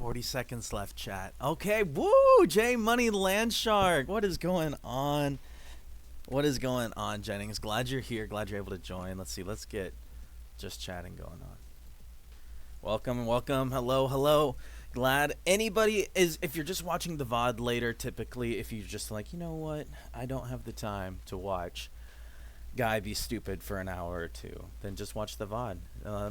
40 seconds left, chat. Okay, woo! J Money Landshark. What is going on? What is going on, Jennings? Glad you're here. Glad you're able to join. Let's see. Let's get just chatting going on. Welcome, welcome. Hello, hello. Glad anybody is, if you're just watching the VOD later, typically, if you're just like, you know what, I don't have the time to watch Guy be stupid for an hour or two, then just watch the VOD.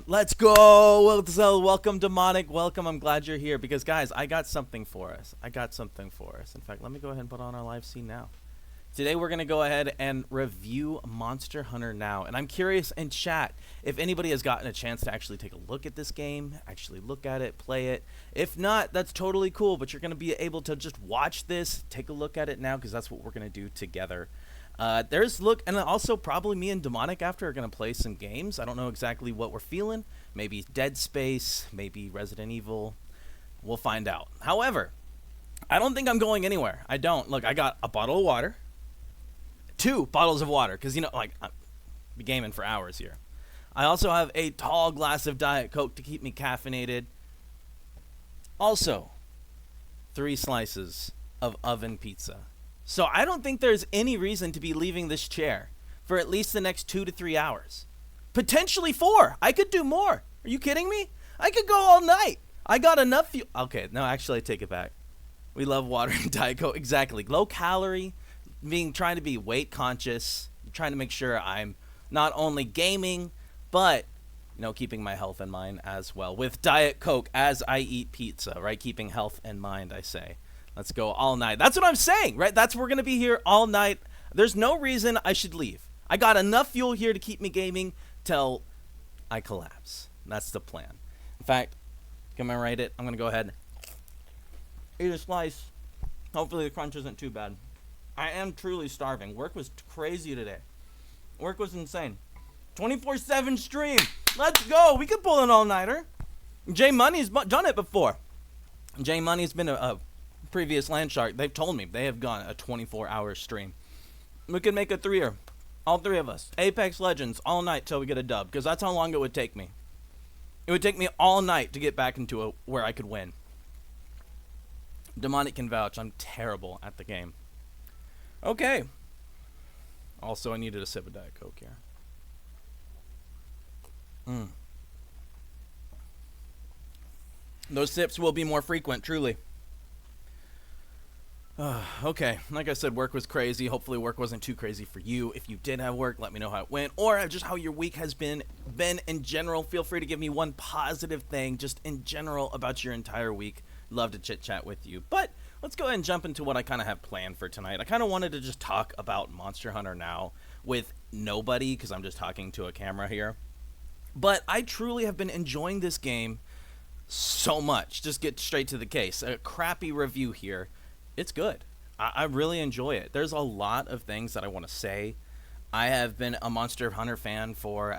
Let's go. So welcome, Demonic. Welcome. I'm glad you're here because, guys, I got something for us. In fact, let me go ahead and put on our live scene now. Today we're going to go ahead and review Monster Hunter Now. And I'm curious in chat if anybody has gotten a chance to actually take a look at this game, actually look at it, play it. If not, that's totally cool, but you're going to be able to just watch this, take a look at it now, because that's what we're going to do together. There's look, and also probably me and Demonic after are going to play some games. I don't know exactly what we're feeling. Maybe Dead Space, maybe Resident Evil. We'll find out. However, I don't think I'm going anywhere. I don't. Look, I got a bottle of water. 2 bottles of water, because, you know, like, I'm gaming for hours here. I also have a tall glass of Diet Coke to keep me caffeinated. Also, 3 slices of oven pizza. So I don't think there's any reason to be leaving this chair for at least the next 2 to 3 hours. Potentially 4. I could do more. Are you kidding me? I could go all night. I got enough fuel. Okay, no, actually, I take it back. We love water and Diet Coke. Exactly. Low calorie, trying to be weight conscious, trying to make sure I'm not only gaming, but, you know, keeping my health in mind as well. With Diet Coke as I eat pizza, right? Keeping health in mind, I say. Let's go all night. That's what I'm saying, right? That's we're going to be here all night. There's no reason I should leave. I got enough fuel here to keep me gaming till I collapse. That's the plan. In fact, commemorate it. I'm going to go ahead and eat a slice. Hopefully the crunch isn't too bad. I am truly starving. Work was crazy today. Work was insane. 24/7 stream. Let's go. We could pull an all-nighter. J Money's done it before. J Money's been a previous Landshark. They've told me they have gone a 24-hour stream. We could make a 3-er. All 3 of us. Apex Legends all night till we get a dub, because that's how long it would take me. It would take me all night to get back into where I could win. Demonic can vouch. I'm terrible at the game. Okay. Also, I needed a sip of Diet Coke here. Those sips will be more frequent, truly. Okay, like I said, work was crazy. Hopefully work wasn't too crazy for you. If you did have work, let me know how it went, or just how your week has been in general. Feel free to give me one positive thing just in general about your entire week. Love to chit chat with you. But let's go ahead and jump into what I kind of have planned for tonight. I kind of wanted to just talk about Monster Hunter Now with nobody, because I'm just talking to a camera here. But I truly have been enjoying this game so much. Just get straight to the case. A crappy review here. It's good. I really enjoy it. There's a lot of things that I want to say. I have been a Monster Hunter fan for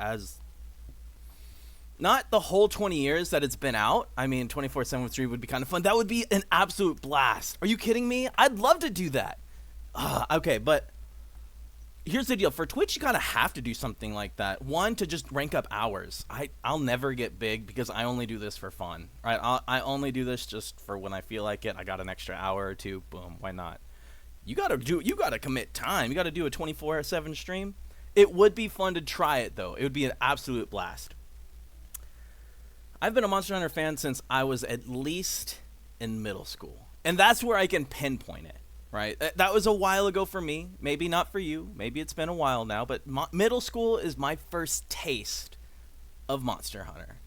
not the whole 20 years that it's been out. I mean, 24/7 would be kind of fun. That would be an absolute blast. Are you kidding me? I'd love to do that. Okay, but here's the deal. For Twitch, you kind of have to do something like that. One, to just rank up hours. I'll never get big because I only do this for fun, right? I only do this just for when I feel like it. I got an extra hour or 2. Boom. Why not? You gotta commit time. You gotta do a 24/7 stream. It would be fun to try it, though. It would be an absolute blast. I've been a Monster Hunter fan since I was at least in middle school. And that's where I can pinpoint it. Right? That was a while ago for me. Maybe not for you. Maybe it's been a while now. But middle school is my first taste of Monster Hunter.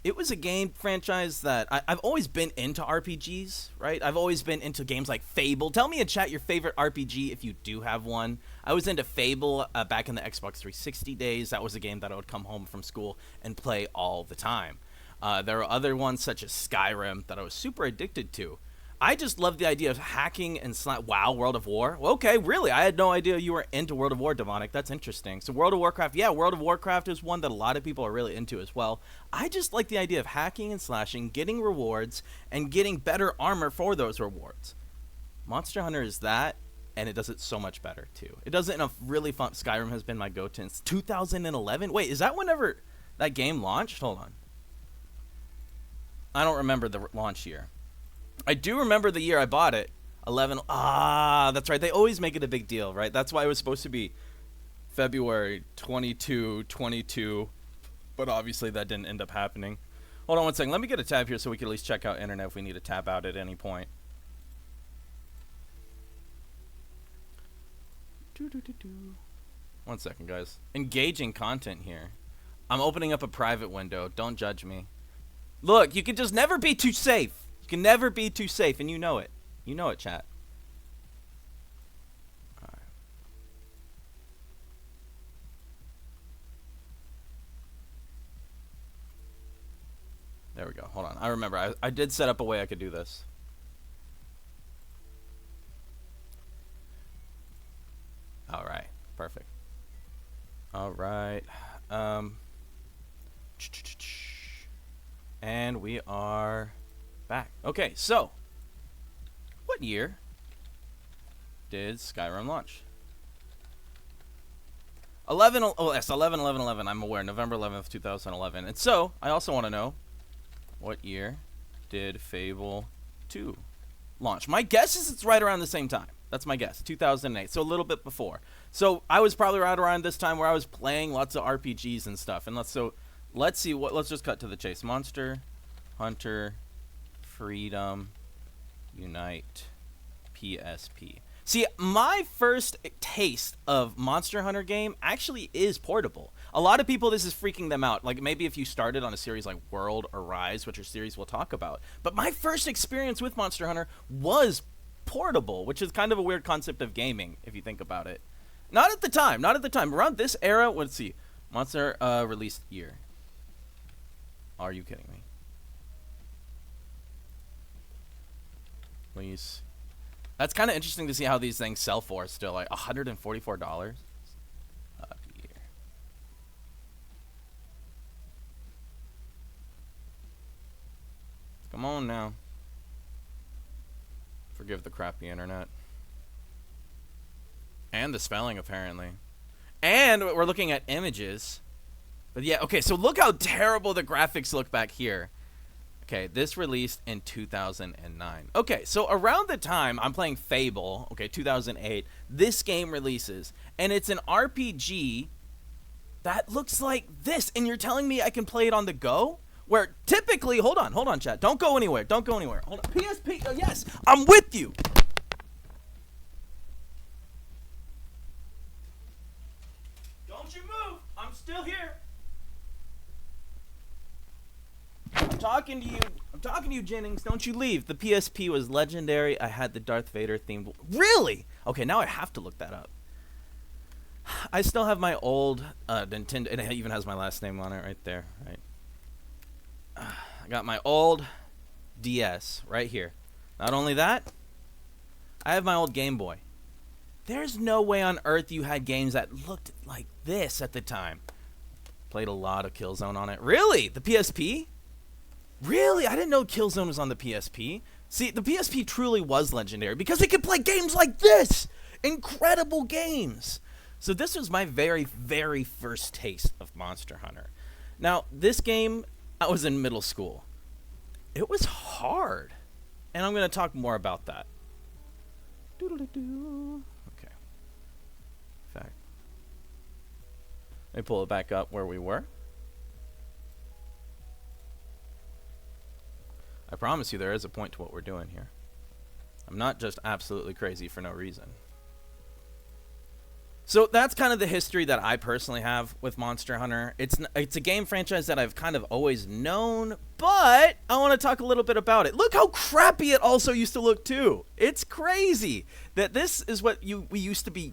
It was a game franchise that I've always been into RPGs, right? I've always been into games like Fable. Tell me in chat your favorite RPG if you do have one. I was into Fable back in the Xbox 360 days. That was a game that I would come home from school and play all the time. There are other ones such as Skyrim that I was super addicted to. I just love the idea of hacking and wow, World of War. Well, okay, really? I had no idea you were into World of War, Demonic. That's interesting. So World of Warcraft, yeah, World of Warcraft is one that a lot of people are really into as well. I just like the idea of hacking and slashing, getting rewards, and getting better armor for those rewards. Monster Hunter is that, and it does it so much better, too. It does it in a really fun... Skyrim has been my go-to since 2011. Wait, is that whenever that game launched? Hold on. I don't remember the launch year. I do remember the year I bought it. 11. Ah, that's right. They always make it a big deal, right? That's why it was supposed to be February 22, but obviously that didn't end up happening. Hold on one second. Let me get a tab here so we can at least check out internet if we need to tab out at any point. One second, guys. Engaging content here. I'm opening up a private window. Don't judge me. Look, you can just never be too safe. You can never be too safe, and you know it. You know it, chat. All right. There we go. Hold on. I remember. I did set up a way I could do this. All right. Perfect. All right. And we are back. Okay, so what year did Skyrim launch? 11. Oh, yes, 11/11/11. I'm aware. November 11th, 2011. And so I also want to know what year did Fable 2 launch? My guess is it's right around the same time. That's my guess. 2008. So a little bit before. So I was probably right around this time where I was playing lots of RPGs and stuff. And let's see what. Let's just cut to the chase. Monster Hunter Freedom Unite PSP. See, my first taste of Monster Hunter game actually is portable. A lot of people, this is freaking them out. Like, maybe if you started on a series like World or Rise, which are series we'll talk about. But my first experience with Monster Hunter was portable, which is kind of a weird concept of gaming, if you think about it. Not at the time. Around this era, let's see. Monster release year. Are you kidding me? Please. That's kind of interesting to see how these things sell for still, like $144 a year. Come on now. Forgive the crappy internet. And the spelling, apparently. And we're looking at images. But yeah, okay, so look how terrible the graphics look back here. Okay, this released in 2009. Okay, so around the time I'm playing Fable, okay, 2008, this game releases, and it's an RPG that looks like this, and you're telling me I can play it on the go? Where typically, hold on, chat, don't go anywhere, hold on, PSP, oh, yes, I'm with you. Don't you move, I'm still here. I'm talking to you, Jennings. Don't you leave. The PSP was legendary. I had the Darth Vader themed. Really? Okay, now I have to look that up. I still have my old Nintendo, and it even has my last name on it right there. Right. I got my old DS right here. Not only that, I have my old Game Boy. There's no way on earth you had games that looked like this at the time. Played a lot of Killzone on it. Really? The PSP? Really? I didn't know Killzone was on the PSP. See, the PSP truly was legendary because it could play games like this. Incredible games. So this was my very, very first taste of Monster Hunter. Now, this game, I was in middle school. It was hard. And I'm going to talk more about that. Doodle-doo. Okay. In fact, let me pull it back up where we were. I promise you there is a point to what we're doing here. I'm not just absolutely crazy for no reason. So that's kind of the history that I personally have with Monster Hunter. It's a game franchise that I've kind of always known, but I want to talk a little bit about it. Look how crappy it also used to look too. It's crazy that this is what we used to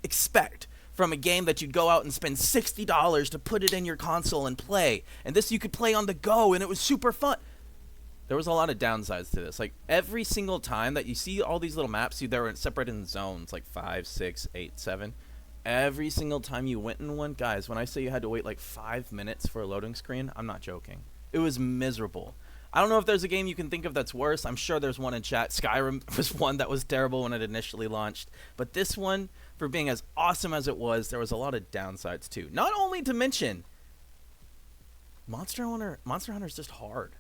expect from a game that you'd go out and spend $60 to put it in your console and play. And this you could play on the go, and it was super fun. There was a lot of downsides to this. Like, every single time that you see all these little maps, they were separated in zones, like 5, 6, 8, 7. Every single time you went in one, guys, when I say you had to wait like 5 minutes for a loading screen, I'm not joking. It was miserable. I don't know if there's a game you can think of that's worse. I'm sure there's one in chat. Skyrim was one that was terrible when it initially launched. But this one, for being as awesome as it was, there was a lot of downsides too. Not only to mention, Monster Hunter is just hard.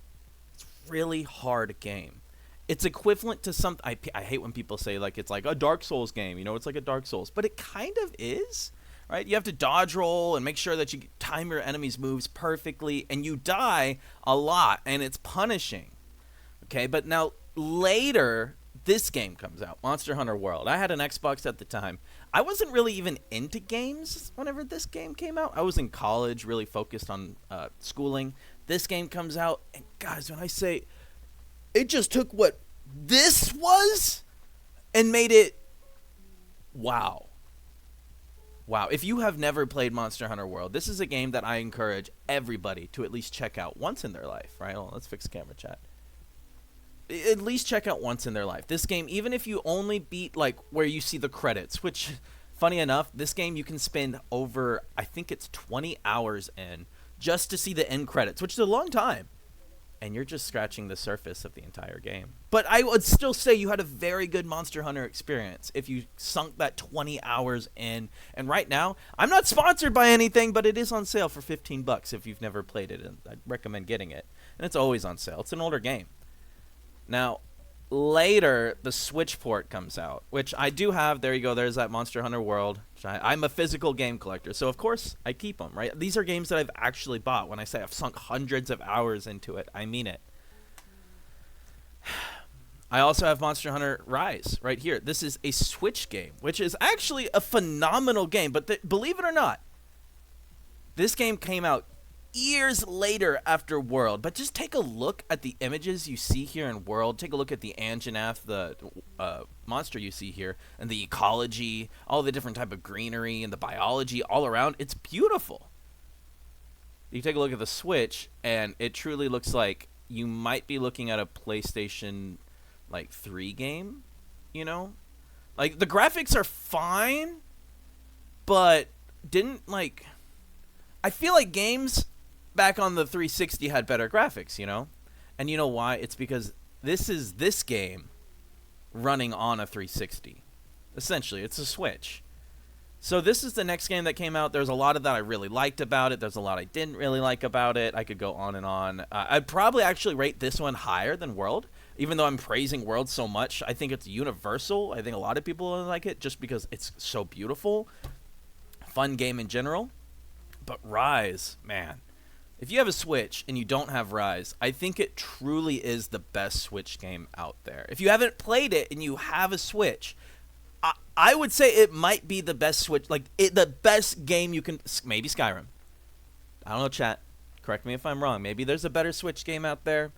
It's really hard game. It's equivalent to some. I hate when people say like it's like a Dark Souls game. It's like a Dark Souls, but it kind of is, right? You have to dodge roll and make sure that you time your enemies' moves perfectly, and you die a lot, and it's punishing. Okay, but now later this game comes out, Monster Hunter World. I had an Xbox at the time. I wasn't really even into games whenever this game came out. I was in college, really focused on schooling. This game comes out, and guys, when I say it just took what this was and made it wow. Wow. If you have never played Monster Hunter World, this is a game that I encourage everybody to at least check out once in their life, right? Hold on, let's fix camera chat. At least check out once in their life. This game, even if you only beat like where you see the credits, which funny enough, this game you can spend over, I think it's 20 hours in just to see the end credits, which is a long time. And you're just scratching the surface of the entire game. But I would still say you had a very good Monster Hunter experience if you sunk that 20 hours in. And right now, I'm not sponsored by anything, but it is on sale for $15 if you've never played it. And I'd recommend getting it. And it's always on sale. It's an older game. Now, later, the Switch port comes out, which I do have. There you go. There's that Monster Hunter World. I'm a physical game collector, so of course I keep them, right? These are games that I've actually bought. When I say I've sunk hundreds of hours into it, I mean it. I also have Monster Hunter Rise right here. This is a Switch game, which is actually a phenomenal game, but believe it or not, this game came out years later after World. But just take a look at the images you see here in World. Take a look at the Anjanath, the monster you see here, and the ecology, all the different type of greenery and the biology all around. It's beautiful. You take a look at the Switch, and it truly looks like you might be looking at a PlayStation like 3 game, Like the graphics are fine, but didn't like I feel like games back on the 360 had better graphics, And you know why? It's because this is this game running on a 360. Essentially, it's a Switch. So this is the next game that came out. There's a lot of that I really liked about it. There's a lot I didn't really like about it. I could go on and on. I'd probably actually rate this one higher than World, even though I'm praising World so much. I think it's universal. I think a lot of people like it just because it's so beautiful. Fun game in general. But Rise, man. If you have a Switch and you don't have Rise, I think it truly is the best Switch game out there. If you haven't played it and you have a Switch, I would say it might be the best Switch, the best game you can, maybe Skyrim. I don't know, chat. Correct me if I'm wrong. Maybe there's a better Switch game out there.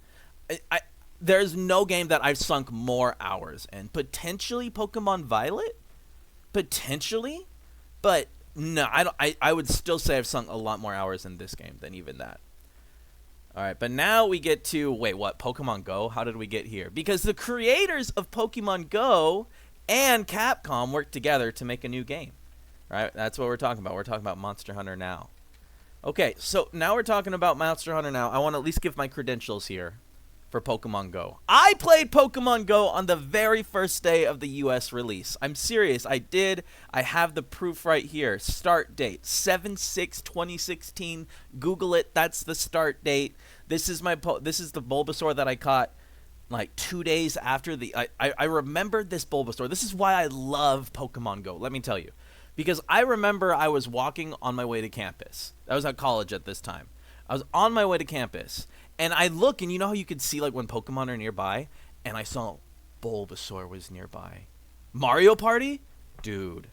There's no game that I've sunk more hours in. Potentially Pokemon Violet? Potentially? But no, I would still say I've sunk a lot more hours in this game than even that. All right, but now we get to, wait, what? Pokemon Go? How did we get here? Because the creators of Pokemon Go and Capcom worked together to make a new game. Right? That's what we're talking about. We're talking about Monster Hunter Now. Okay, so now we're talking about Monster Hunter Now. I want to at least give my credentials here for Pokemon Go. I played Pokemon Go on the very first day of the US release. I'm serious. I did. I have the proof right here. Start date 7/6/2016. Google it. That's the start date. This is this is the Bulbasaur that I caught like 2 days after the I remembered this Bulbasaur. This is why I love Pokemon Go. Let me tell you. Because I remember I was walking on my way to campus. I was at college at this time. I was on my way to campus. And I look, and you know how you could see like when Pokemon are nearby? And I saw Bulbasaur was nearby. Mario Party? Dude.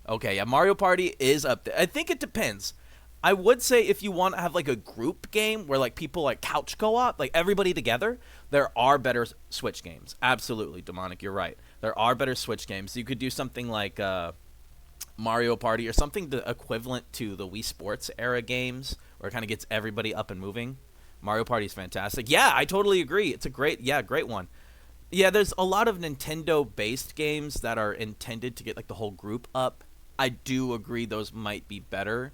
Okay, yeah, Mario Party is up there. I think it depends. I would say if you want to have like a group game where like people like couch co-op, like everybody together, there are better Switch games. Absolutely, Demonic, you're right. There are better Switch games. You could do something like Mario Party or something equivalent to the Wii Sports era games where it kind of gets everybody up and moving. Mario Party is fantastic. Yeah, I totally agree. It's a great one. Yeah, there's a lot of Nintendo-based games that are intended to get like the whole group up. I do agree those might be better.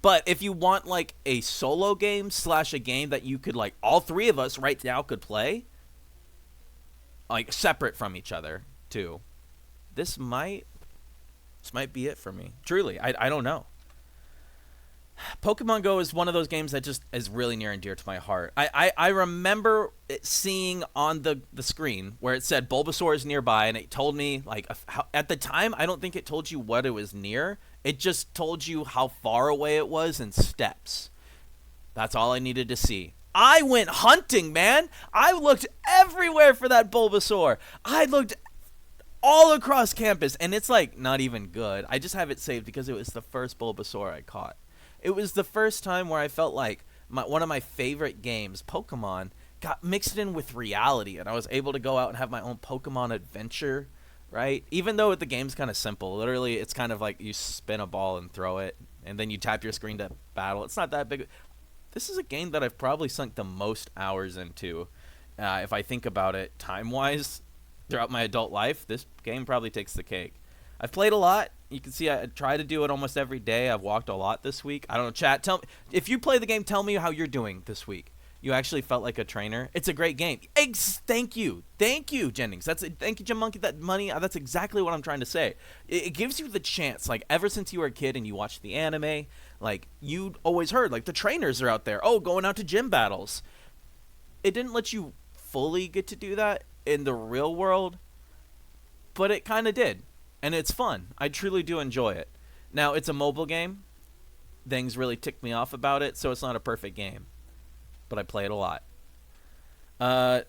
But if you want like a solo game / a game that you could like all three of us right now could play, like separate from each other too, this might be it for me. Truly, I don't know. Pokemon Go is one of those games that just is really near and dear to my heart. I remember seeing on the screen where it said Bulbasaur is nearby, and it told me, like, at the time, I don't think it told you what it was near. It just told you how far away it was in steps. That's all I needed to see. I went hunting, man. I looked everywhere for that Bulbasaur. I looked all across campus, and it's, like, not even good. I just have it saved because it was the first Bulbasaur I caught. It was the first time where I felt like one of my favorite games, Pokemon, got mixed in with reality, and I was able to go out and have my own Pokemon adventure, right? Even though the game's kind of simple. Literally, it's kind of like you spin a ball and throw it, and then you tap your screen to battle. It's not that big. This is a game that I've probably sunk the most hours into. If I think about it time-wise throughout my adult life, this game probably takes the cake. I've played a lot. You can see I try to do it almost every day. I've walked a lot this week. I don't know, chat. Tell me if you play the game. Tell me how you're doing this week. You actually felt like a trainer. It's a great game. Thank you, Jennings. Thank you, Jim Monkey. That money. That's exactly what I'm trying to say. It gives you the chance. Like ever since you were a kid and you watched the anime, like you always heard like the trainers are out there. Oh, going out to gym battles. It didn't let you fully get to do that in the real world, but it kind of did. And it's fun. I truly do enjoy it. Now, it's a mobile game. Things really tick me off about it, so it's not a perfect game. But I play it a lot. But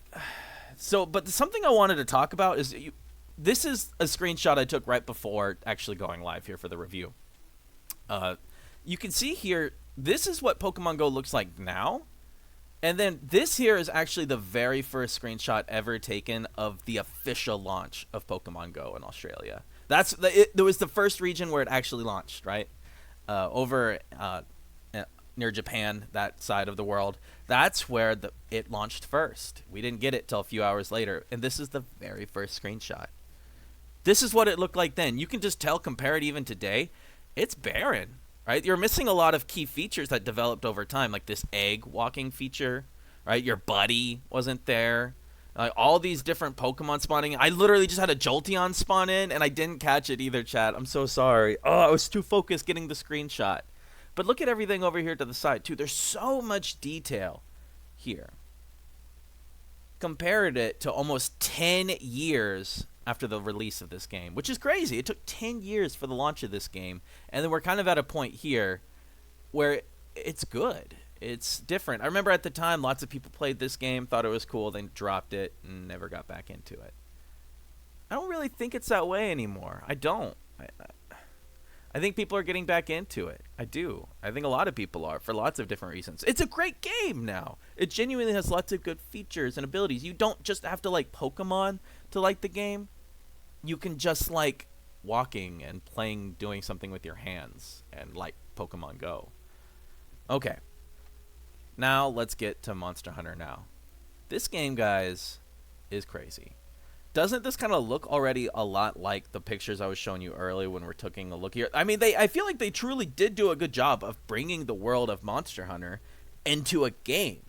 something I wanted to talk about is... this is a screenshot I took right before actually going live here for the review. You can see here, this is what Pokemon Go looks like now. And then this here is actually the very first screenshot ever taken of the official launch of Pokemon Go in Australia. There was the first region where it actually launched, right? Over near Japan, that side of the world. That's where it launched first. We didn't get it till a few hours later. And this is the very first screenshot. This is what it looked like then. You can just tell, compare it even today. It's barren, right? You're missing a lot of key features that developed over time, like this egg walking feature, right? Your buddy wasn't there. All these different Pokemon spawning. I literally just had a Jolteon spawn in, and I didn't catch it either, chat. I'm so sorry. Oh, I was too focused getting the screenshot. But look at everything over here to the side, too. There's so much detail here. Compared it to almost 10 years after the release of this game, which is crazy. It took 10 years for the launch of this game, and then we're kind of at a point here where it's good. It's different. I remember at the time, lots of people played this game, thought it was cool, then dropped it, and never got back into it. I don't really think it's that way anymore. I don't. I think people are getting back into it. I do. I think a lot of people are, for lots of different reasons. It's a great game now. It genuinely has lots of good features and abilities. You don't just have to like Pokemon to like the game. You can just like walking and playing, doing something with your hands, and like Pokemon Go. Okay. Now, let's get to Monster Hunter now. This game, guys, is crazy. Doesn't this kind of look already a lot like the pictures I was showing you earlier when we're taking a look here? I mean, I feel like they truly did do a good job of bringing the world of Monster Hunter into a game.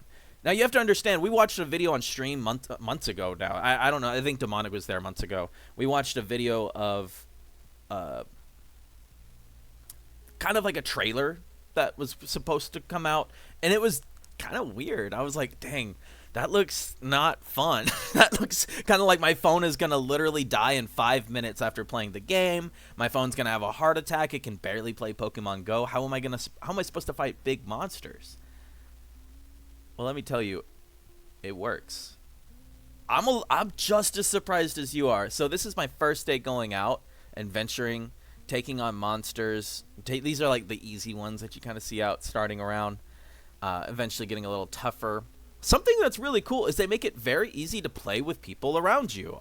Now, you have to understand, we watched a video on stream months ago now. I don't know. I think Demonic was there months ago. We watched a video of kind of like a trailer that was supposed to come out, and it was kind of weird. I was like, dang, that looks not fun. That looks kind of like my phone is going to literally die in 5 minutes after playing the game. My phone's going to have a heart attack. It can barely play Pokemon Go. How am I supposed to fight big monsters? Well, let me tell you, it works. I'm just as surprised as you are. So this is my first day going out and venturing, taking on monsters. These are like the easy ones that you kind of see out starting around. Eventually getting a little tougher. Something that's really cool is they make it very easy to play with people around you.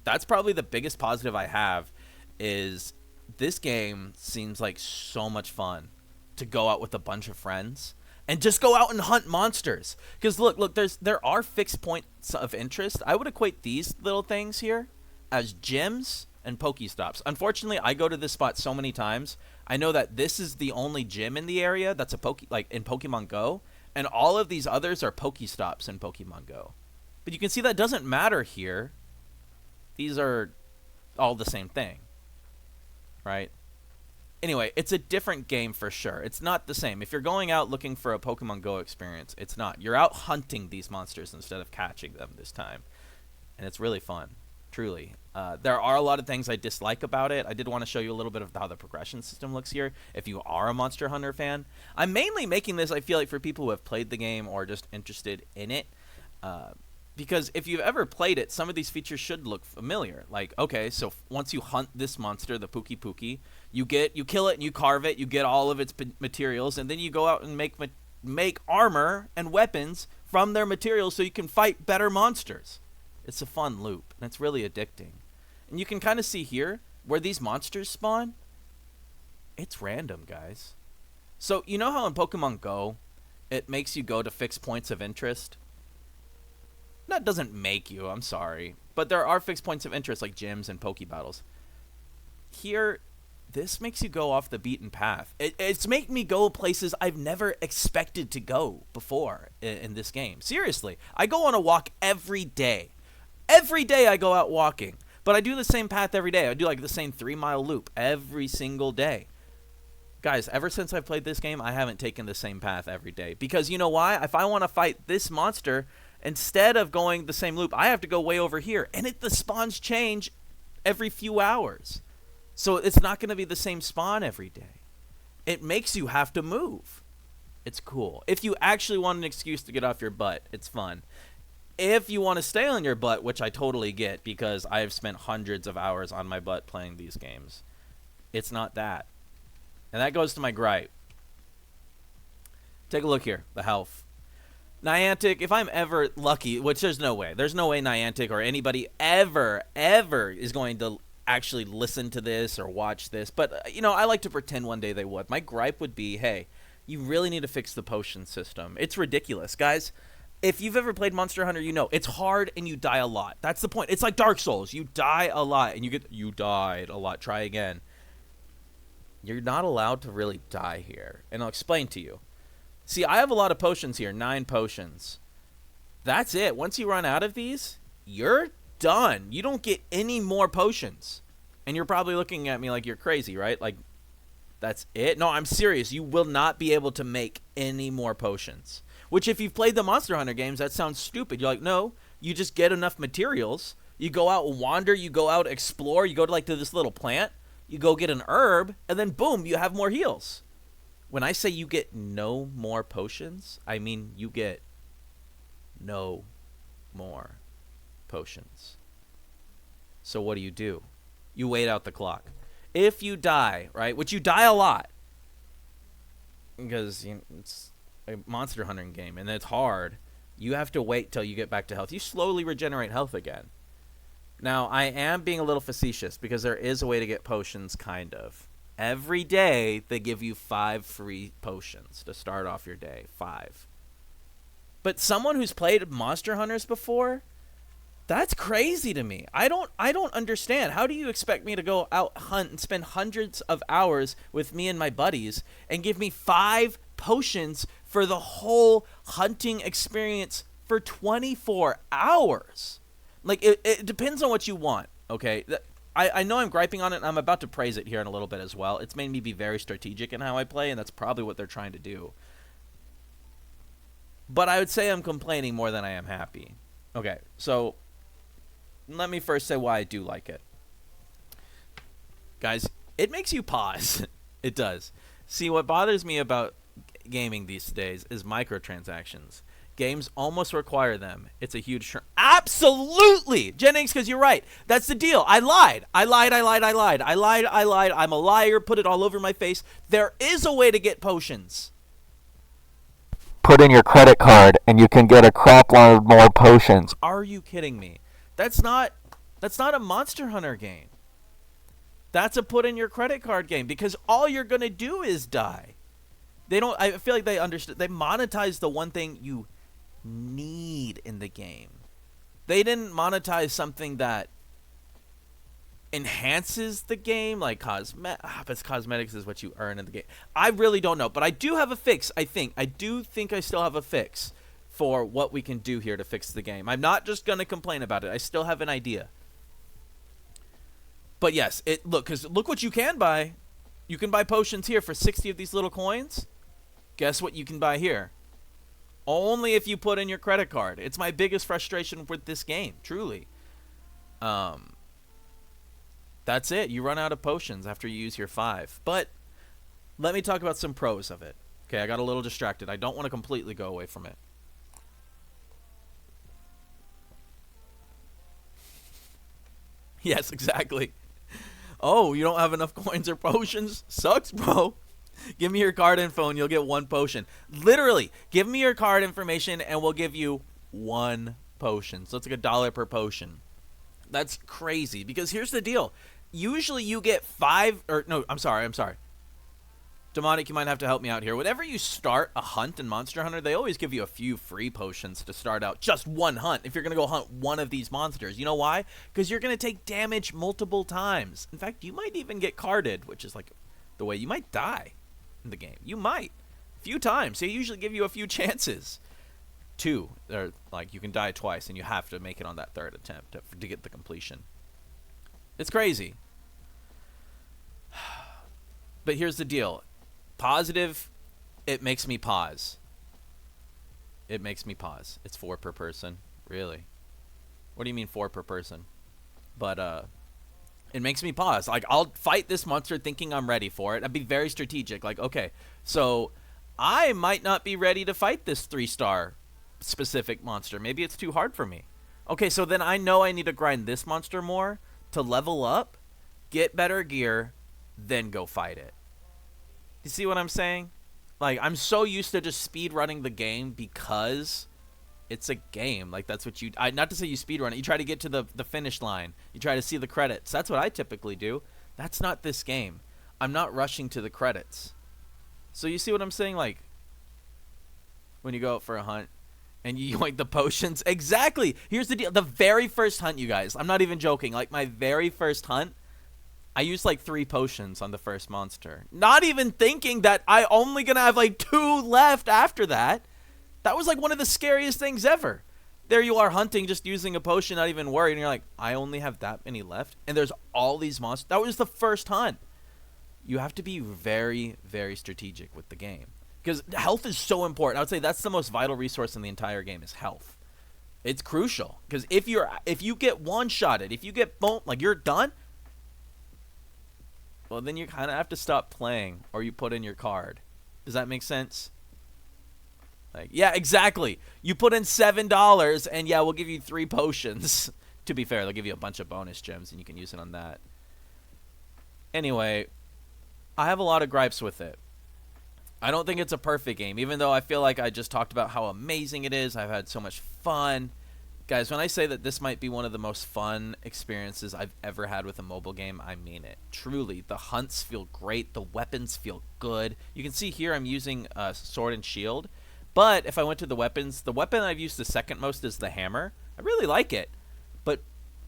That's probably the biggest positive I have, is this game seems like so much fun to go out with a bunch of friends and just go out and hunt monsters. Because look, there are fixed points of interest. I would equate these little things here as gyms and Pokestops. Unfortunately, I go to this spot so many times. I know that this is the only gym in the area that's in Pokemon Go, and all of these others are Pokestops in Pokemon Go. But you can see that doesn't matter here. These are all the same thing, right? Anyway, it's a different game for sure. It's not the same. If you're going out looking for a Pokemon Go experience, it's not. You're out hunting these monsters instead of catching them this time. And it's really fun, truly. There are a lot of things I dislike about it. I did want to show you a little bit of how the progression system looks here if you are a Monster Hunter fan. I'm mainly making this, I feel like, for people who have played the game or just interested in it. Because if you've ever played it, some of these features should look familiar. Like, okay, so once you hunt this monster, the Pookie Pookie, you kill it and you carve it, you get all of its materials, and then you go out and make armor and weapons from their materials so you can fight better monsters. It's a fun loop, and it's really addicting. And you can kind of see here where these monsters spawn. It's random, guys. So you know how in Pokemon Go, it makes you go to fixed points of interest? That doesn't make you, I'm sorry. But there are fixed points of interest like gyms and Poke Battles. Here, this makes you go off the beaten path. It's making me go places I've never expected to go before in this game. Seriously, I go on a walk every day. Every day I go out walking. But I do the same path every day. I do like the same 3-mile loop every single day. Guys, ever since I've played this game, I haven't taken the same path every day. Because you know why? If I want to fight this monster, instead of going the same loop, I have to go way over here. And the spawns change every few hours. So it's not going to be the same spawn every day. It makes you have to move. It's cool. If you actually want an excuse to get off your butt, it's fun. If you want to stay on your butt, which I totally get because I've spent hundreds of hours on my butt playing these games, it's not that. And that goes to my gripe. Take a look here, the health. Niantic, if I'm ever lucky, which there's no way Niantic or anybody ever is going to actually listen to this or watch this. But, you know, I like to pretend one day they would. My gripe would be, hey, you really need to fix the potion system. It's ridiculous. Guys, if you've ever played Monster Hunter, you know, it's hard and you die a lot. That's the point. It's like Dark Souls. You die a lot and you died a lot. Try again. You're not allowed to really die here. And I'll explain to you. See, I have a lot of potions here, 9 potions. That's it. Once you run out of these, you're done. You don't get any more potions. And you're probably looking at me like you're crazy, right? Like, that's it? No, I'm serious. You will not be able to make any more potions. Which, if you've played the Monster Hunter games, that sounds stupid. You're like, no, you just get enough materials. You go out and wander. You go out explore. You go to this little plant. You go get an herb. And then, boom, you have more heals. When I say you get no more potions, I mean you get no more potions. So what do? You wait out the clock. If you die, right, which you die a lot, because it's a monster hunting game and it's hard, you have to wait till you get back to health. You slowly regenerate health again. Now, I am being a little facetious because there is a way to get potions, kind of. Every day, they give you 5 free potions to start off your day. 5. But someone who's played Monster Hunters before, that's crazy to me. I don't understand. How do you expect me to go out hunt and spend hundreds of hours with me and my buddies and give me 5 potions for the whole hunting experience for 24 hours? Like, it depends on what you want, okay? I know I'm griping on it, and I'm about to praise it here in a little bit as well. It's made me be very strategic in how I play, and that's probably what they're trying to do. But I would say I'm complaining more than I am happy. Okay, so let me first say why I do like it. Guys, it makes you pause. It does. See, what bothers me about gaming these days is microtransactions. Games almost require them. It's a huge... Absolutely! Jennings, because you're right. That's the deal. I lied. I'm a liar. Put it all over my face. There is a way to get potions. Put in your credit card, and you can get a crap load more potions. Are you kidding me? That's not a Monster Hunter game. That's a put in your credit card game, because all you're going to do is die. I feel like they understood. They monetize the one thing you need in the game. They didn't monetize something that enhances the game, like cosmetics is what you earn in the game. I really don't know, but I do have a fix. I think I still have a fix for what we can do here to fix the game. I'm not just gonna complain about it. I still have an idea. But yes, look what you can buy. You can buy potions here for 60 of these little coins. Guess what you can buy here? Only if you put in your credit card. It's my biggest frustration with this game, truly. That's it. You run out of potions after you use your 5. But let me talk about some pros of it. Okay, I got a little distracted. I don't want to completely go away from it. Yes, exactly. Oh, you don't have enough coins or potions? Sucks, bro. Give me your card info and you'll get 1 potion. Literally, give me your card information and we'll give you 1 potion. So it's like $1 per potion. That's crazy because here's the deal. Usually you get 5 or no, I'm sorry. Demonic, you might have to help me out here. Whenever you start a hunt in Monster Hunter, they always give you a few free potions to start out just 1 hunt if you're going to go hunt one of these monsters. You know why? Because you're going to take damage multiple times. In fact, you might even get carded, which is like the way you might die in the game. You might. A few times. They usually give you a few chances. 2. Or like you can die twice and you have to make it on that 3rd attempt to get the completion. It's crazy. But here's the deal. Positive, it makes me pause. It makes me pause. It's 4 per person. Really? What do you mean 4 per person? But it makes me pause. Like, I'll fight this monster thinking I'm ready for it. I'd be very strategic. Like, okay, so I might not be ready to fight this 3-star specific monster. Maybe it's too hard for me. Okay, so then I know I need to grind this monster more to level up, get better gear, then go fight it. You see what I'm saying? Like, I'm so used to just speed running the game because it's a game. Like, that's what you... not to say you speed run it. You try to get to the finish line. You try to see the credits. That's what I typically do. That's not this game. I'm not rushing to the credits. So you see what I'm saying? Like, when you go out for a hunt and you yoink the potions. Exactly. Here's the deal. The very first hunt, you guys. I'm not even joking. Like, my very first hunt, I used like 3 potions on the first monster. Not even thinking that I only gonna have like 2 left after that. That was like one of the scariest things ever. There you are hunting, just using a potion, not even worried. And you're like, I only have that many left. And there's all these monsters. That was the first hunt. You have to be very, very strategic with the game. Because health is so important. I would say that's the most vital resource in the entire game is health. It's crucial. Because if you get one-shotted, if you get boom, like you're done, well, then you kind of have to stop playing or you put in your card. Does that make sense? Like, yeah, exactly. You put in $7 and, yeah, we'll give you 3 potions. To be fair, they'll give you a bunch of bonus gems and you can use it on that. Anyway, I have a lot of gripes with it. I don't think it's a perfect game, even though I feel like I just talked about how amazing it is. I've had so much fun. Guys, when I say that this might be one of the most fun experiences I've ever had with a mobile game, I mean it. Truly, the hunts feel great. The weapons feel good. You can see here I'm using a sword and shield. But if I went to the weapons, the weapon I've used the second most is the hammer. I really like it. But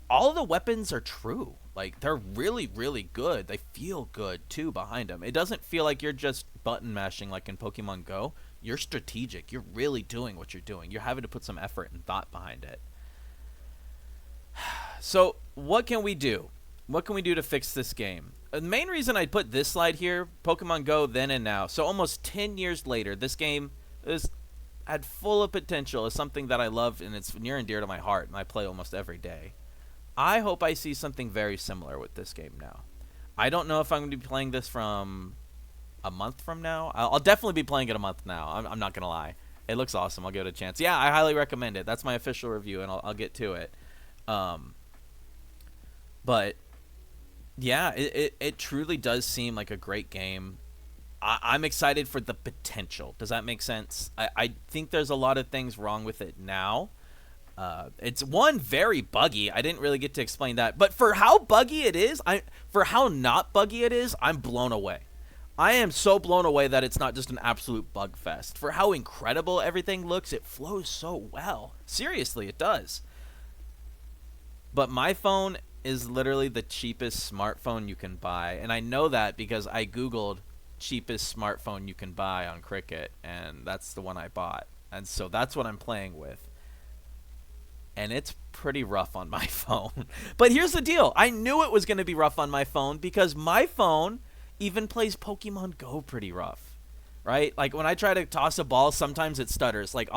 all of the weapons are true. Like, they're really, really good. They feel good, too, behind them. It doesn't feel like you're just button mashing like in Pokemon Go. You're strategic. You're really doing what you're doing. You're having to put some effort and thought behind it. So, what can we do? What can we do to fix this game? The main reason I put this slide here, Pokemon Go then and now, so almost 10 years later, this game had full of potential, is something that I love, and it's near and dear to my heart, and I play almost every day. I hope I see something very similar with this game now. I don't know if I'm going to be playing this from a month from now. I'll definitely be playing it a month now. I'm not going to lie. It looks awesome. I'll give it a chance. Yeah, I highly recommend it. That's my official review, and I'll get to it. But yeah, it truly does seem like a great game. I'm excited for the potential. Does that make sense? I think there's a lot of things wrong with it now. It's very buggy. I didn't really get to explain that, but for how buggy it is, for how not buggy it is, I'm blown away. I am so blown away that it's not just an absolute bug fest. For how incredible everything looks, it flows so well. Seriously, it does. But my phone is literally the cheapest smartphone you can buy, and I know that because I googled cheapest smartphone you can buy on Cricket, and that's the one I bought, and so that's what I'm playing with. And it's pretty rough on my phone. But here's the deal. I knew it was going to be rough on my phone because my phone even plays Pokemon Go pretty rough, right? Like when I try to toss a ball, sometimes it stutters. Like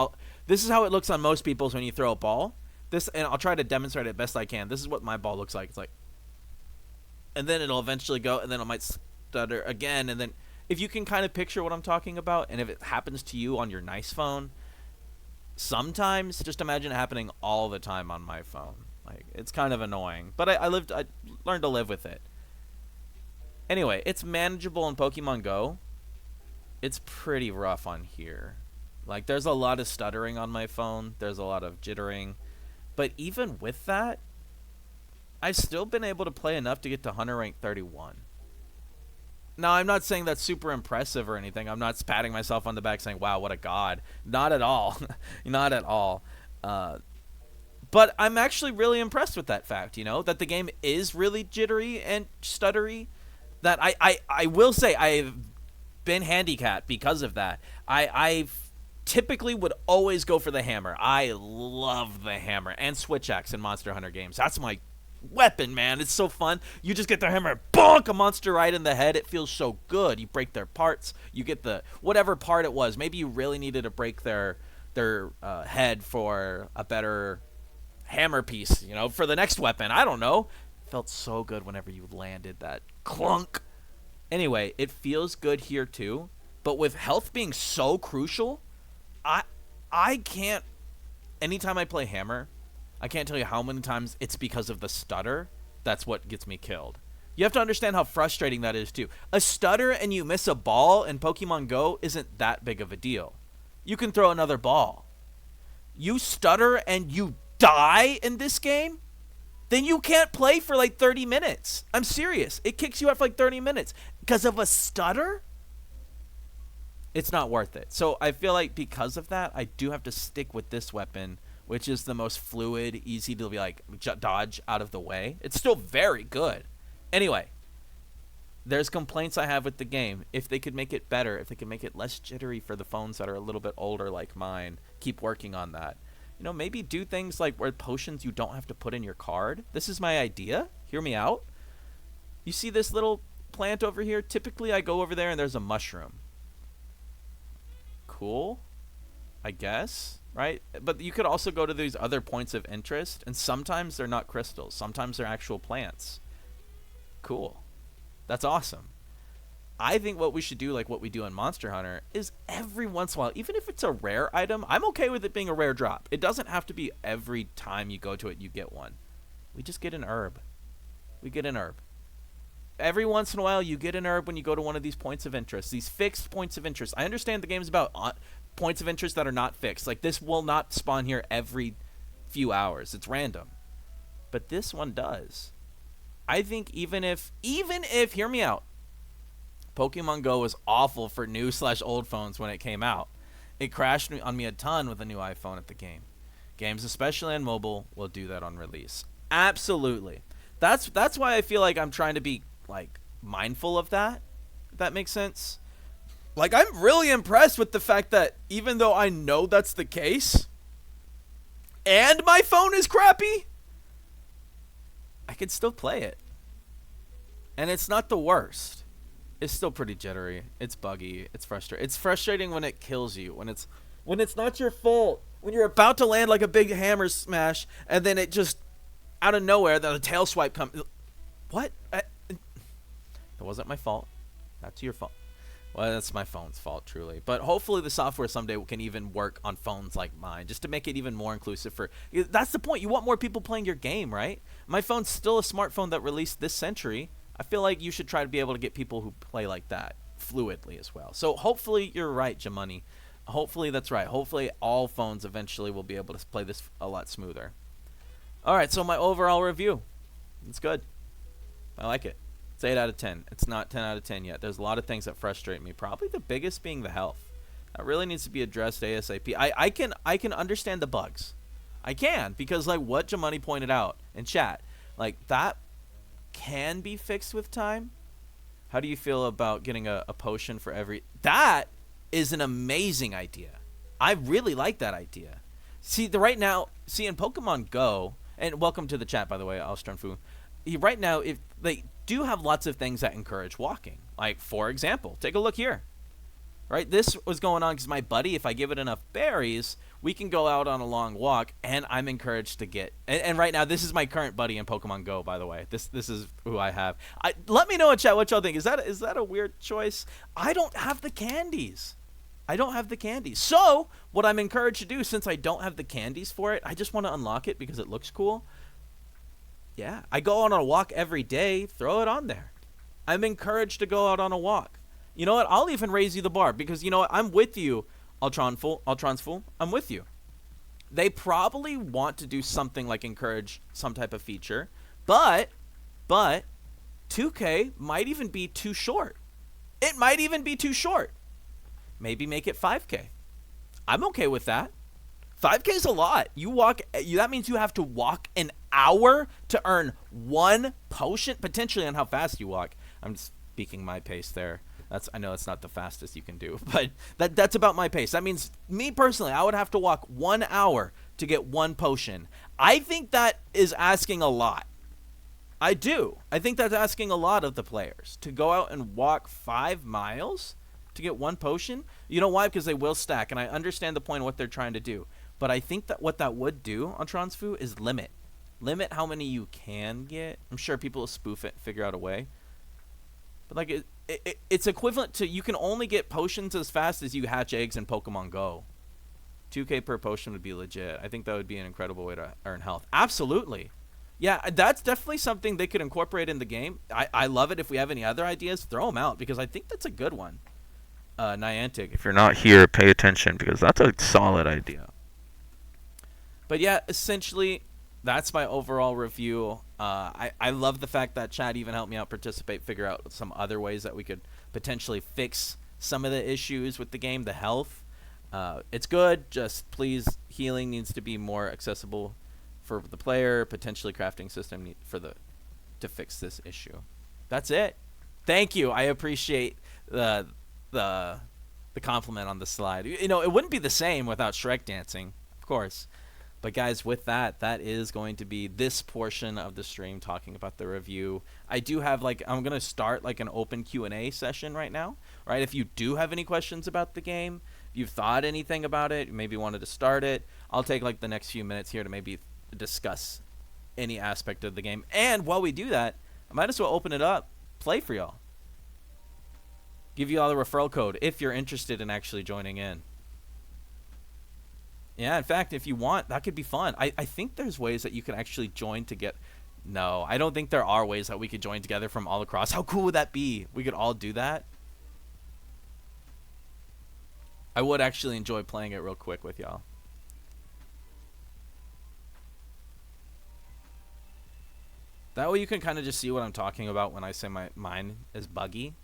this is how it looks on most people's when you throw a ball. And I'll try to demonstrate it best I can. This is what my ball looks like. It's like, and then it'll eventually go, and then it might stutter again, and then if you can kind of picture what I'm talking about, and if it happens to you on your nice phone, sometimes just imagine it happening all the time on my phone. Like, it's kind of annoying, but I learned to live with it. Anyway, it's manageable in Pokemon Go. It's pretty rough on here. Like, there's a lot of stuttering on my phone. There's a lot of jittering. But even with that, I've still been able to play enough to get to Hunter rank 31. Now, I'm not saying that's super impressive or anything. I'm not patting myself on the back saying, wow, what a god. Not at all. Not at all. But I'm actually really impressed with that fact, you know, that the game is really jittery and stuttery. That I will say I've been handicapped because of that. I typically would always go for the hammer. I love the hammer and switch axe in Monster Hunter games. That's my weapon, man. It's so fun. You just get the hammer, bonk a monster right in the head. It feels so good. You break their parts. You get the whatever part it was. Maybe you really needed to break their head for a better hammer piece, you know, for the next weapon. I don't know. It felt so good whenever you landed that clunk. Anyway, it feels good here too. But with health being so crucial, I can't. Anytime I play hammer, I can't tell you how many times it's because of the stutter. That's what gets me killed. You have to understand how frustrating that is too. A stutter and you miss a ball in Pokemon Go isn't that big of a deal. You can throw another ball. You stutter and you die in this game, then you can't play for like 30 minutes. I'm serious. It kicks you out for like 30 minutes because of a stutter. It's not worth it. So I feel like because of that, I do have to stick with this weapon, which is the most fluid, easy to be like dodge out of the way. It's still very good. Anyway, there's complaints I have with the game. If they could make it better, if they could make it less jittery for the phones that are a little bit older like mine, keep working on that. You know, maybe do things like where potions you don't have to put in your card. This is my idea. Hear me out. You see this little plant over here? Typically, I go over there and there's a mushroom. Cool, I guess, right? But you could also go to these other points of interest, and sometimes they're not crystals. Sometimes they're actual plants. Cool. That's awesome. I think what we should do, like what we do in Monster Hunter, is every once in a while, even if it's a rare item, I'm okay with it being a rare drop. It doesn't have to be every time you go to it, you get one. We just get an herb. We get an herb. Every once in a while, you get an herb when you go to one of these points of interest, these fixed points of interest. I understand the game's about points of interest that are not fixed. Like, this will not spawn here every few hours. It's random. But this one does. I think even if, hear me out, Pokemon Go was awful for new/old phones when it came out. It crashed on me a ton with a new iPhone at the game. Games, especially on mobile, will do that on release. Absolutely. That's why I feel like I'm trying to be like mindful of that, if that makes sense. Like, I'm really impressed with the fact that even though I know that's the case and my phone is crappy, I can still play it. And it's not the worst. It's still pretty jittery. It's buggy. It's frustrating. It's frustrating when it kills you, when it's not your fault, when you're about to land like a big hammer smash and then it just out of nowhere the tail swipe comes. What? It wasn't my fault. That's your fault. Well, that's my phone's fault, truly. But hopefully the software someday can even work on phones like mine, just to make it even more inclusive for... That's the point. You want more people playing your game, right? My phone's still a smartphone that released this century. I feel like you should try to be able to get people who play like that fluidly as well. So hopefully you're right, Jamoney. Hopefully that's right. Hopefully all phones eventually will be able to play this a lot smoother. All right, so my overall review. It's good. I like it. It's 8 out of 10. It's not 10 out of 10 yet. There's a lot of things that frustrate me. Probably the biggest being the health. That really needs to be addressed ASAP. I can understand the bugs. I can, because like what Jamoney pointed out in chat, like that can be fixed with time. How do you feel about getting a potion for every... That is an amazing idea. I really like that idea. See, right now, in Pokemon Go, and welcome to the chat, by the way, Alstronfu. Right now, if they do have lots of things that encourage walking. Like, for example, take a look here. Right, this was going on because my buddy, if I give it enough berries, we can go out on a long walk, and I'm encouraged to get. And right now, this is my current buddy in Pokemon Go, by the way. This is who I have. Let me know in chat what y'all think. Is that a weird choice? I don't have the candies. So what I'm encouraged to do, since I don't have the candies for it, I just want to unlock it because it looks cool. Yeah, I go on a walk every day. Throw it on there. I'm encouraged to go out on a walk. You know what? I'll even raise you the bar because you know what? I'm with you, Ultron's Fool. I'm with you. They probably want to do something like encourage some type of feature, but 2K might even be too short. It might even be too short. Maybe make it 5K. I'm okay with that. 5K is a lot. That means you have to walk an hour to earn 1 potion, potentially on how fast you walk. I'm speaking my pace there. I know it's not the fastest you can do, but that's about my pace. That means me personally, I would have to walk 1 hour to get 1 potion. I think that is asking a lot. I do. I think that's asking a lot of the players to go out and walk 5 miles to get 1 potion. You know why? Because they will stack, and I understand the point of what they're trying to do. But I think that what that would do on Transfu is limit how many you can get. I'm sure people will spoof it, figure out a way. But like it's equivalent to you can only get potions as fast as you hatch eggs in Pokemon Go. 2K per potion would be legit. I think that would be an incredible way to earn health. Absolutely. Yeah, that's definitely something they could incorporate in the game. I love it. If we have any other ideas, throw them out because I think that's a good one. Niantic, if you're not here, pay attention because that's a solid idea. But yeah, essentially, that's my overall review. I love the fact that chat even helped me out participate, figure out some other ways that we could potentially fix some of the issues with the game, the health. It's good, just please, healing needs to be more accessible for the player, potentially crafting system to fix this issue. That's it. Thank you. I appreciate the compliment on the slide. You know, it wouldn't be the same without Shrek dancing, of course. But guys, with that is going to be this portion of the stream talking about the review. I do have I'm going to start an open Q&A session right now, right? If you do have any questions about the game, if you've thought anything about it, maybe wanted to start it, I'll take the next few minutes here to maybe discuss any aspect of the game. And while we do that, I might as well open it up, play for y'all. Give you all the referral code if you're interested in actually joining in. Yeah, in fact, if you want, that could be fun. I think there's ways that you can actually join to get... No, I don't think there are ways that we could join together from all across. How cool would that be? We could all do that. I would actually enjoy playing it real quick with y'all. That way you can kind of just see what I'm talking about when I say my mind is buggy.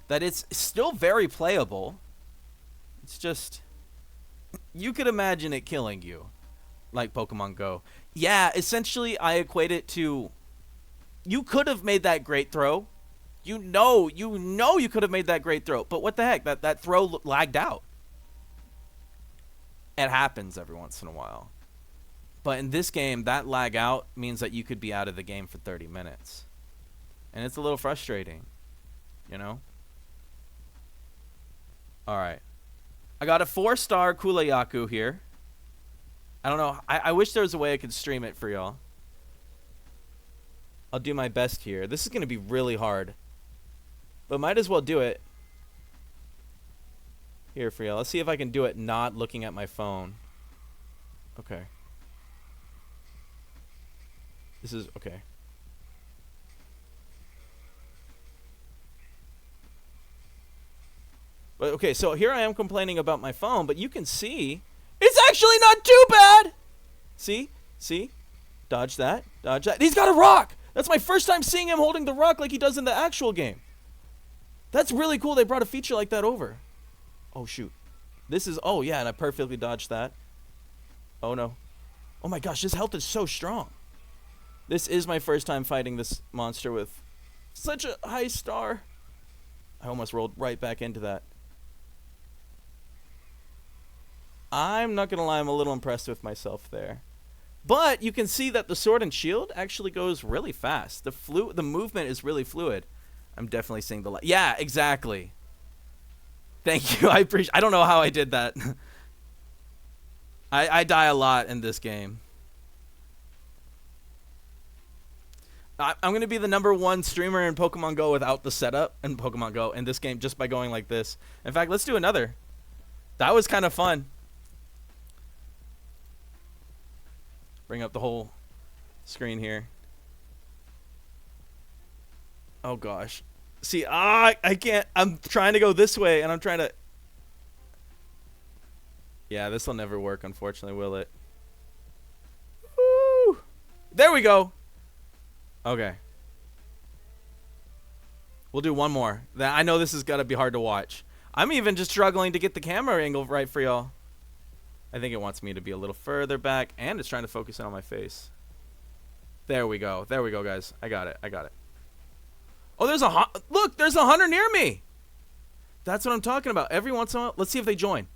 That it's still very playable. It's just... You could imagine it killing you, like Pokemon Go. Yeah, essentially, I equate it to... You could have made that great throw. You know you could have made that great throw. But what the heck? That throw lagged out. It happens every once in a while. But in this game, that lag out means that you could be out of the game for 30 minutes. And it's a little frustrating, you know? Alright. I got a 4-star Kulayaku here. I don't know. I wish there was a way I could stream it for y'all. I'll do my best here. This is going to be really hard. But might as well do it. Here for y'all. Let's see if I can do it not looking at my phone. Okay. This is... Okay. But okay, so here I am complaining about my phone, but you can see it's actually not too bad. See? See? Dodge that. Dodge that. He's got a rock. That's my first time seeing him holding the rock like he does in the actual game. That's really cool. They brought a feature like that over. Oh, shoot. This is... Oh, yeah, and I perfectly dodged that. Oh, no. Oh, my gosh. This health is so strong. This is my first time fighting this monster with such a high star. I almost rolled right back into that. I'm not going to lie, I'm a little impressed with myself there. But you can see that the sword and shield actually goes really fast. The movement is really fluid. I'm definitely seeing the light. Yeah, exactly. Thank you. I don't know how I did that. I die a lot in this game. I'm going to be the #1 streamer in Pokemon Go without the setup in Pokemon Go in this game just by going like this. In fact, let's do another. That was kind of fun. Bring up the whole screen here. Oh, gosh. See, I can't. I'm trying to go this way, and I'm trying to... Yeah, this will never work, unfortunately, will it? Woo! There we go. Okay. We'll do one more. I know this has got to be hard to watch. I'm even just struggling to get the camera angle right for y'all. I think it wants me to be a little further back, and it's trying to focus in on my face. There we go. There we go, guys. I got it. I got it. Oh, there's a... Look, there's a hunter near me. That's what I'm talking about. Every once in a while... Let's see if they join.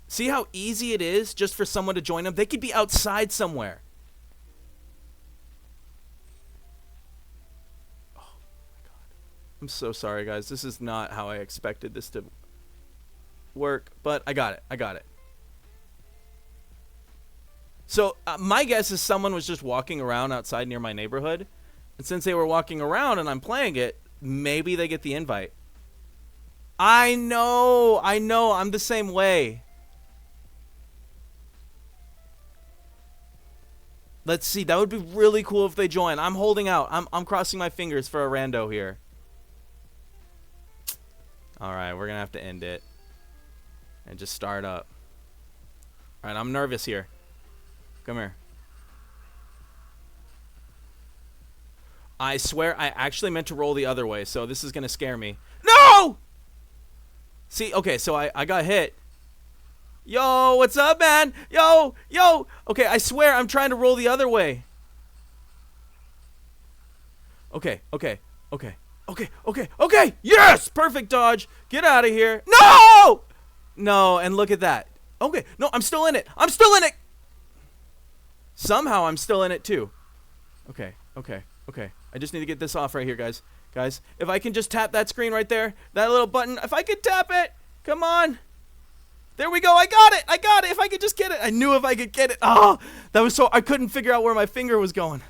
See how easy it is just for someone to join them? They could be outside somewhere. Oh, my God. I'm so sorry, guys. This is not how I expected this to work, but I got it. I got it. So my guess is someone was just walking around outside near my neighborhood. And since they were walking around and I'm playing it, maybe they get the invite. I know. I'm the same way. Let's see. That would be really cool if they join. I'm holding out. I'm crossing my fingers for a rando here. All right, we're going to have to end it. And just start up. All right, I'm nervous here. Come here. I swear I actually meant to roll the other way, so this is going to scare me. No! See, okay, so I got hit. Yo, what's up, man? Yo. Okay, I swear I'm trying to roll the other way. Okay. Yes! Perfect dodge. Get out of here. No! No, and look at that. Okay, no, I'm still in it. Somehow I'm still in it too. Okay. I just need to get this off right here, guys. Guys, if I can just tap that screen right there, that little button, if I could tap it, come on. There we go. I got it. If I could just get it. I knew if I could get it. Oh, that was so, I couldn't figure out where my finger was going.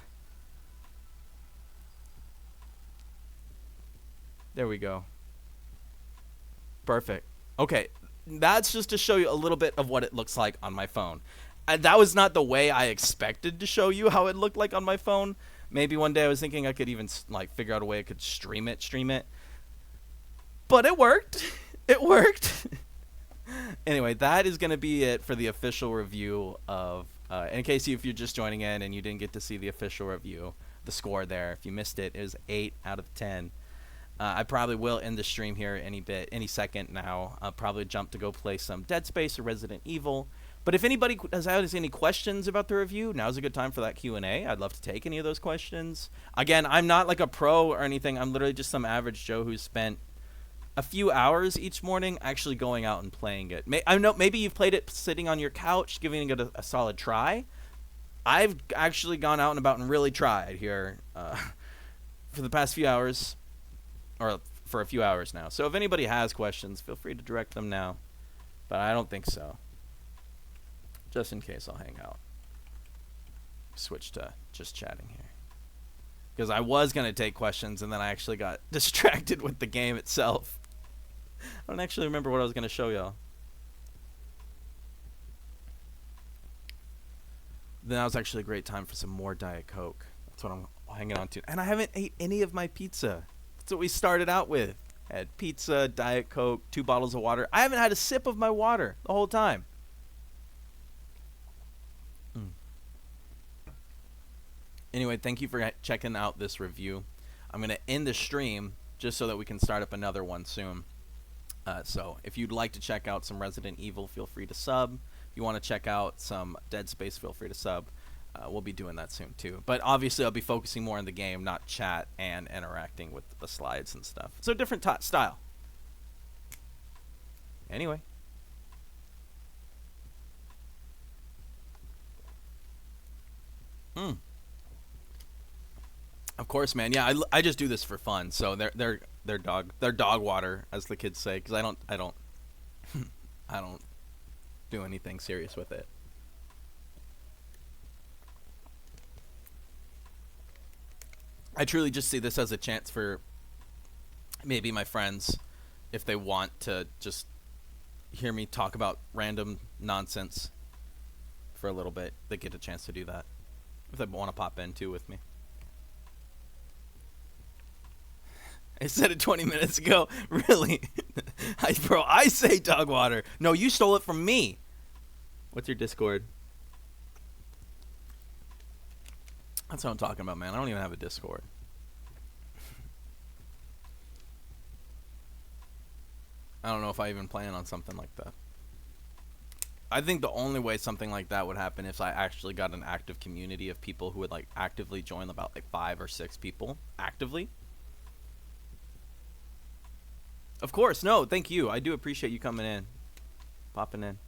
There we go. Perfect. Okay. That's just to show you a little bit of what it looks like on my phone. And that was not the way I expected to show you how it looked like on my phone. Maybe one day I was thinking I could even like figure out a way I could stream it. But it worked. It worked. Anyway, that is going to be it for the official review of, in case if you're just joining in and you didn't get to see the official review, the score there. If you missed it, it was 8 out of 10. I probably will end the stream here any second now. I'll probably jump to go play some Dead Space or Resident Evil. But if anybody has any questions about the review, now's a good time for that Q&A. I'd love to take any of those questions. Again, I'm not like a pro or anything. I'm literally just some average Joe who's spent a few hours each morning actually going out and playing it. I know maybe you've played it sitting on your couch, giving it a solid try. I've actually gone out and about and really tried here for the past few hours, or for a few hours now. So if anybody has questions, feel free to direct them now. But I don't think so. Just in case, I'll hang out. Switch to just chatting here. Because I was going to take questions, and then I actually got distracted with the game itself. I don't actually remember what I was going to show y'all. Now is actually a great time for some more Diet Coke. That's what I'm hanging on to. And I haven't ate any of my pizza. That's what we started out with. Had pizza, Diet Coke, 2 bottles of water. I haven't had a sip of my water the whole time. Anyway, thank you for checking out this review. I'm going to end the stream just so that we can start up another one soon. So if you'd like to check out some Resident Evil, feel free to sub. If you want to check out some Dead Space, feel free to sub. We'll be doing that soon too. But obviously I'll be focusing more on the game, not chat and interacting with the slides and stuff. So different style. Anyway. Of course, man. Yeah, I just do this for fun. So they're dog water, as the kids say, because I don't I don't do anything serious with it. I truly just see this as a chance for maybe my friends, if they want to just hear me talk about random nonsense for a little bit, they get a chance to do that. If they want to pop in too with me. I said it 20 minutes ago. Really? Bro, I say dog water. No, you stole it from me. What's your Discord? That's what I'm talking about, man. I don't even have a Discord. I don't know if I even plan on something like that. I think the only way something like that would happen is I actually got an active community of people who would like actively join, about like 5 or 6 people actively. Of course, no, thank you. I do appreciate you coming in, popping in.